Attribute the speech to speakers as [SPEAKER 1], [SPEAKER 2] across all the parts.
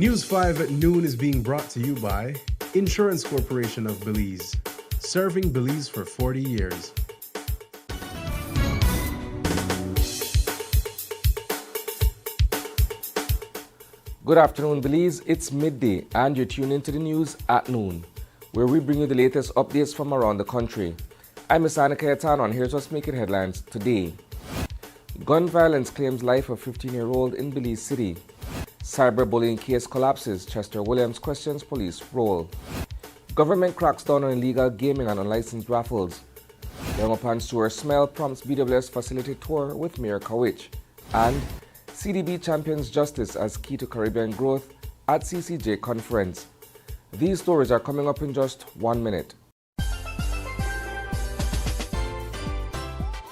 [SPEAKER 1] News 5 at noon is being brought to you by Insurance Corporation of Belize, serving Belize for 40 years.
[SPEAKER 2] Good afternoon, Belize. It's midday, and you're tuned into the news at noon, where we bring you the latest updates from around the country. I'm Misana Cayetano, and here's what's making headlines today. Gun violence claims life of 15-year-old in Belize City. Cyberbullying case collapses. Chester Williams questions police role. Government cracks down on illegal gaming and unlicensed raffles. Belmopan sewer smell prompts BWS facility tour with Mayor Kawich. And CDB champions justice as key to Caribbean growth at CCJ conference. These stories are coming up in just 1 minute.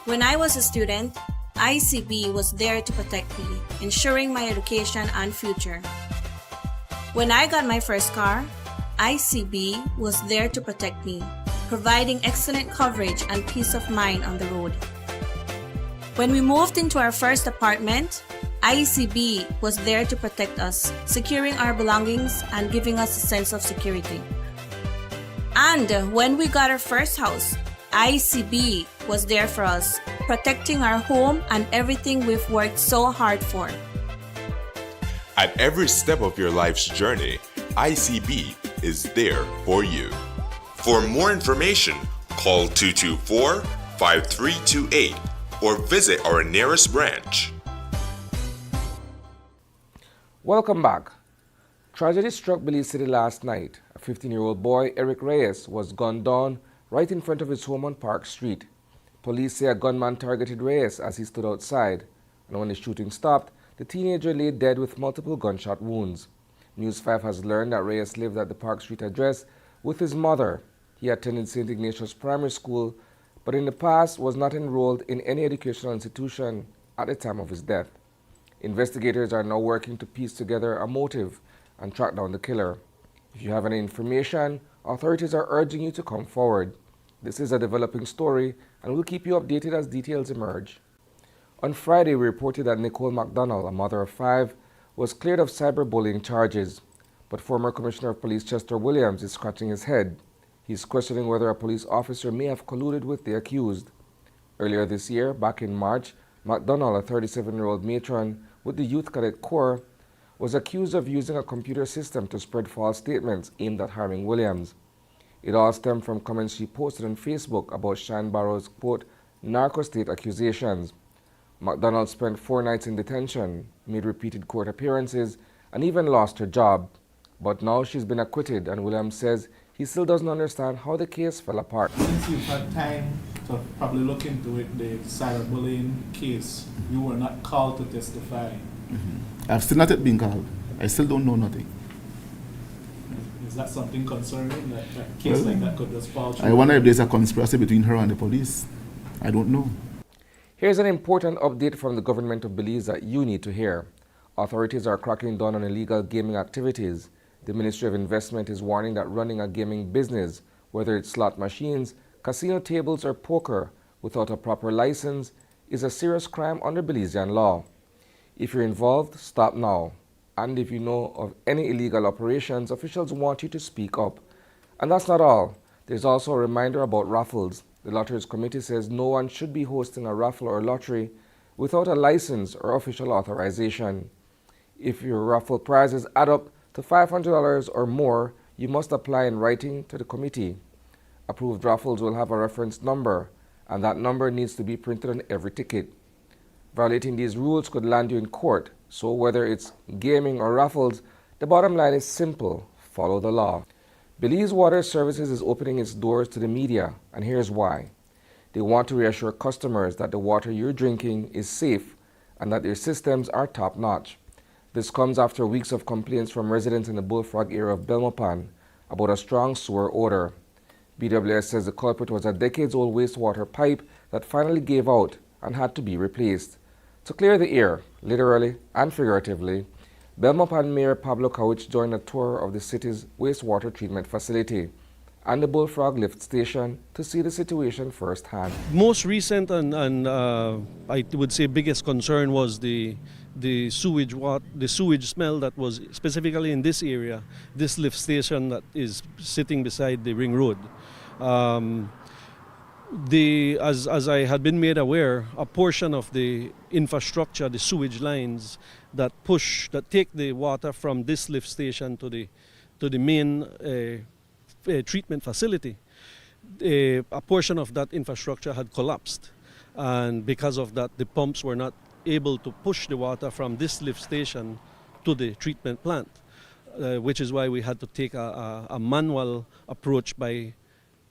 [SPEAKER 3] When I was a student, ICB was there to protect me, ensuring my education and future. When I got my first car, ICB was there to protect me, providing excellent coverage and peace of mind on the road. When we moved into our first apartment, ICB was there to protect us, securing our belongings and giving us a sense of security. And when we got our first house, ICB was there for us, protecting our home and everything we've worked so hard for.
[SPEAKER 4] At every step of your life's journey, ICB is there for you. For more information, call 224-5328 or visit our nearest branch.
[SPEAKER 2] Welcome back. Tragedy struck Belize City last night. A 15-year-old boy, Eric Reyes, was gunned down right in front of his home on Park Street. Police say a gunman targeted Reyes as he stood outside, and when the shooting stopped, the teenager lay dead with multiple gunshot wounds. News 5 has learned that Reyes lived at the Park Street address with his mother. He attended St. Ignatius Primary School, but in the past was not enrolled in any educational institution at the time of his death. Investigators are now working to piece together a motive and track down the killer. If you have any information, authorities are urging you to come forward. This is a developing story, and we'll keep you updated as details emerge. On Friday, we reported that Nicole McDonald, a mother of 5, was cleared of cyberbullying charges. But former Commissioner of Police Chester Williams is scratching his head. He's questioning whether a police officer may have colluded with the accused. Earlier this year, back in March, McDonald, a 37-year-old matron with the Youth Cadet Corps, was accused of using a computer system to spread false statements aimed at harming Williams. It all stemmed from comments she posted on Facebook about Shan Barrow's, quote, narco-state accusations. McDonald spent 4 nights in detention, made repeated court appearances, and even lost her job. But now she's been acquitted, and Williams says he still doesn't understand how the case fell apart.
[SPEAKER 5] Since you've had time to probably look into it, the cyberbullying case, you were not called to testify.
[SPEAKER 6] I've still not yet been called. I still don't know nothing.
[SPEAKER 5] Is that something concerning, that a case like that could just fall through?
[SPEAKER 6] I wonder if there's a conspiracy between her and the police. I don't know.
[SPEAKER 2] Here's an important update from the government of Belize that you need to hear. Authorities are cracking down on illegal gaming activities. The Ministry of Investment is warning that running a gaming business, whether it's slot machines, casino tables, or poker, without a proper license, is a serious crime under Belizean law. If you're involved, stop now. And if you know of any illegal operations, officials want you to speak up. And that's not all. There's also a reminder about raffles. The Lotteries Committee says no one should be hosting a raffle or lottery without a license or official authorization. If your raffle prizes add up to $500 or more, you must apply in writing to the committee. Approved raffles will have a reference number, and that number needs to be printed on every ticket. Violating these rules could land you in court, so whether it's gaming or raffles, the bottom line is simple: follow the law. Belize Water Services is opening its doors to the media, and here's why. They want to reassure customers that the water you're drinking is safe and that their systems are top-notch. This comes after weeks of complaints from residents in the Bullfrog area of Belmopan about a strong sewer odor. BWS says the culprit was a decades-old wastewater pipe that finally gave out and had to be replaced. To clear the air, literally and figuratively, Belmopan Mayor Pablo Kawich joined a tour of the city's wastewater treatment facility and the Bullfrog lift station to see the situation firsthand.
[SPEAKER 7] Most recent and I would say biggest concern was the the sewage smell that was specifically in this area, this lift station that is sitting beside the ring road. As I had been made aware, a portion of the infrastructure, the sewage lines that take the water from this lift station to the main treatment facility, a portion of that infrastructure had collapsed, and because of that, the pumps were not able to push the water from this lift station to the treatment plant, which is why we had to take a manual approach by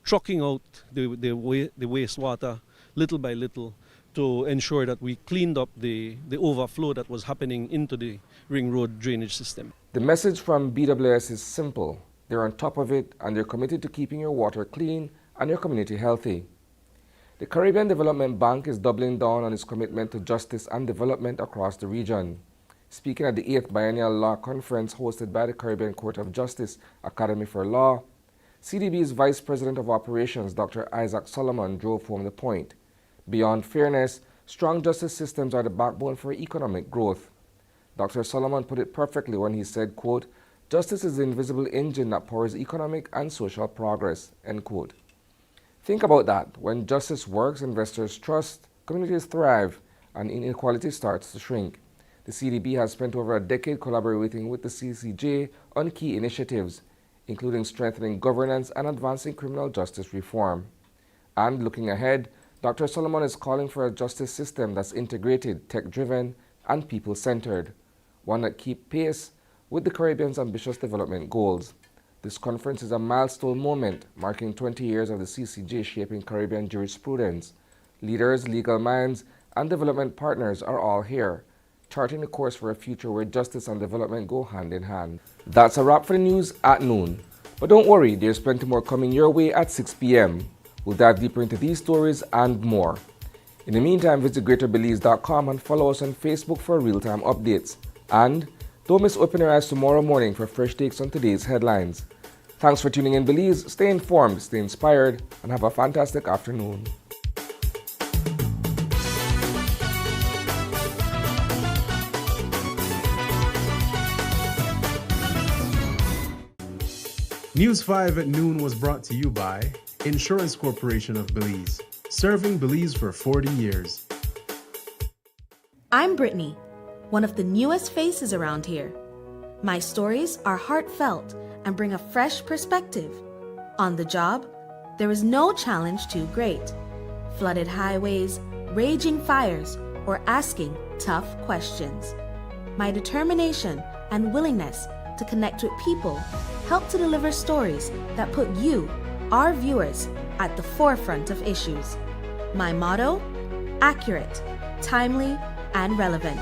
[SPEAKER 7] trucking out the wastewater little by little to ensure that we cleaned up the overflow that was happening into the ring road drainage system.
[SPEAKER 2] The message from BWS is simple. They're on top of it, and they're committed to keeping your water clean and your community healthy. The Caribbean Development Bank is doubling down on its commitment to justice and development across the region. Speaking at the 8th Biennial Law Conference hosted by the Caribbean Court of Justice Academy for Law, CDB's Vice President of Operations, Dr. Isaac Solomon, drove home the point. Beyond fairness, strong justice systems are the backbone for economic growth. Dr. Solomon put it perfectly when he said, quote, "Justice is the invisible engine that powers economic and social progress," end quote. Think about that. When justice works, investors trust, communities thrive, and inequality starts to shrink. The CDB has spent over a decade collaborating with the CCJ on key initiatives, including strengthening governance and advancing criminal justice reform. And looking ahead, Dr. Solomon is calling for a justice system that's integrated, tech-driven, and people-centered, one that keeps pace with the Caribbean's ambitious development goals. This conference is a milestone moment, marking 20 years of the CCJ shaping Caribbean jurisprudence. Leaders, legal minds, and development partners are all here, charting the course for a future where justice and development go hand in hand. That's a wrap for the news at noon. But don't worry, there's plenty more coming your way at 6 p.m. We'll dive deeper into these stories and more. In the meantime, visit greaterbelize.com and follow us on Facebook for real-time updates. And don't miss Open Your Eyes tomorrow morning for fresh takes on today's headlines. Thanks for tuning in, Belize. Stay informed, stay inspired, and have a fantastic afternoon.
[SPEAKER 1] News 5 at noon was brought to you by Insurance Corporation of Belize, serving Belize for 40 years.
[SPEAKER 8] I'm Brittany, one of the newest faces around here. My stories are heartfelt and bring a fresh perspective. On the job, there is no challenge too great. Flooded highways, raging fires, or asking tough questions. My determination and willingness to connect with people help to deliver stories that put you, our viewers, at the forefront of issues. My motto? Accurate, timely, and relevant.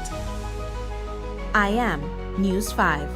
[SPEAKER 8] I am News 5.